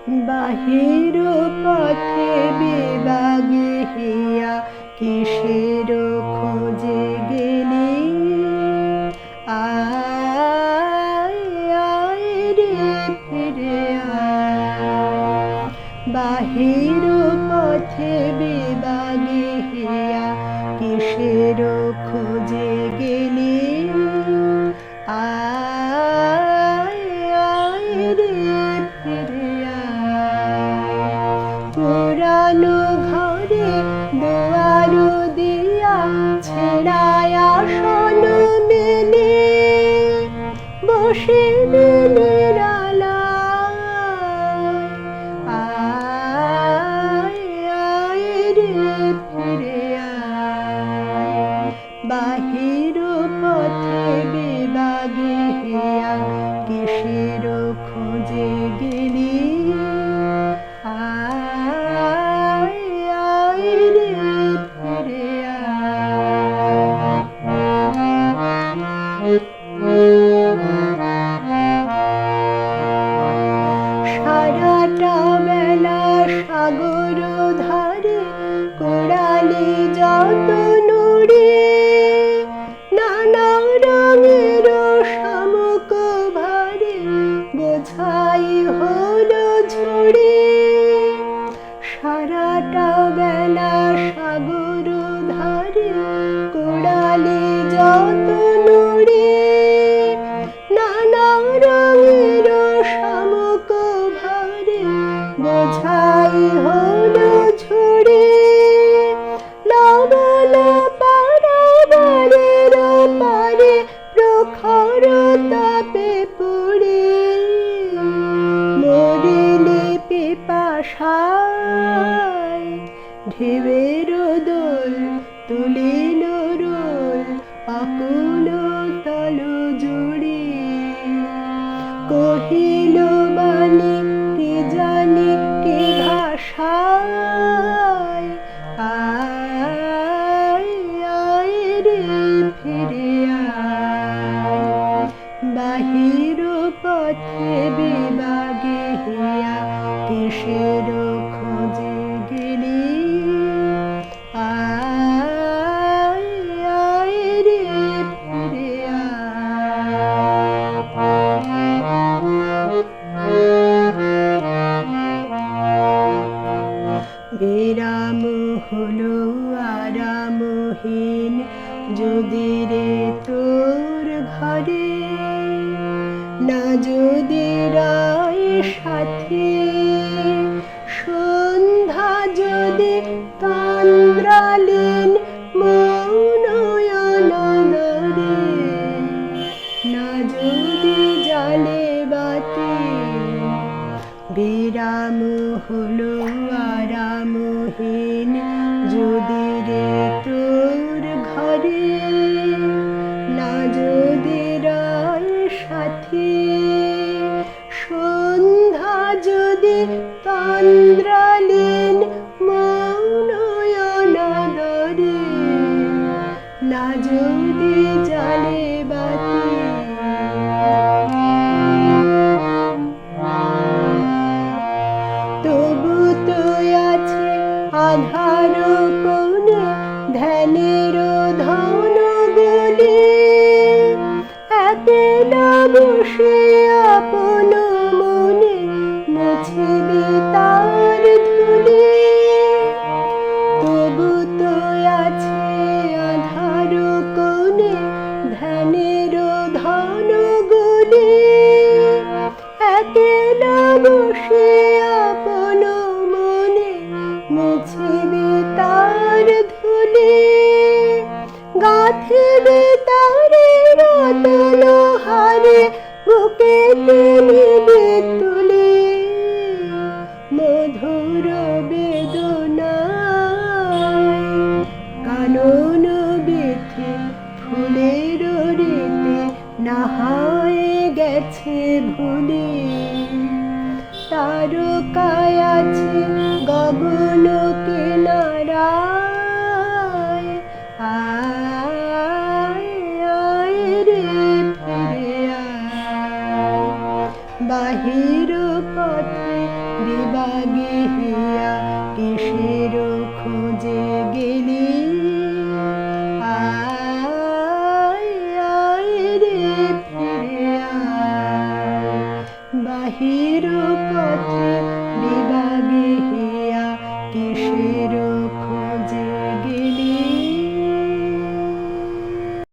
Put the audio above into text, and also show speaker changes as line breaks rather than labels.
বাহির পথে বিভাগে হিয়া কিসের খোঁজে গেলি? আয় আয় রে ফিরে আয়। বাহির পথে বিভাগে হিয়া কিসের খোঁজে গেলি? আয় আয় রে ফিরে আয়। পুরানো ঘরে দুয়ার দিয়া ছেড়ায় আসন মেলে বসে নিরালায়। আয় আয় রে ফিরে আয়। বাহির পথে বিভাগে হিয়া কিসের খোঁজে গেলি? আয় আয় রে ফিরে আয়। সারাটা বেলা সাগর ধারে কোরালি যত নুড়ি, নানা রঙের শামুক ভারে বোঝাই হলো ঝুড়ি। সারাটা বেলা সাগর ধারে কোরালি যত নুড়ি, নানা রঙের শামুক ভারে বোঝাই হলো ঝুড়ি। লবণ পারাবারের পারে প্রখর তাপে পুড়ে মরিলে পিপাসায়। ঢেউয়ের দোল তুলিল রোল আকুল তল জুড়ে, কহিল বাণী কি জানি কি ভাষায়। আয় আয় রে ফিরে আয়। বাহির পথে বিভাগে হিয়া কিসের খোঁজে গেলি? আয় আয় রে ফিরে আয়। বিরাম হলো আরামহীন যদি রে তোর ঘরে, না যদি রায় সাথী সন্ধ্যা যদি তন্দ্রালীন মৌনয়ন দরে, না যদি জালে বাতি। বিরাম হলো আরামহীন যদি রে তোর ঘরে, না যদি রায় সাথী সন্ধ্যা যদি তন্দ্রালীন মৌনয়ন দরে, না যদি জালে বাতি। তবু তো আছে আধার কোণে ধ্যানের ধন গলি, একলা বসে আপন মনে মুছিবি তার ধুলি। তবু তো আছে আধার কোণে ধ্যানের ধন গলি, একলা বসে আপন মনে মুছিবি তার ধুলি। গাঁথিবি তারে রতন হারে বুকে নিবি তুলি, মধুর বেদনায় কানন বেথে ফুলের রেতে নাহায় গেছে ভুলি। তারকায় আছে গগন কিনারায়। আয় আয় রে ফিরে আয়। বাহির পথে সে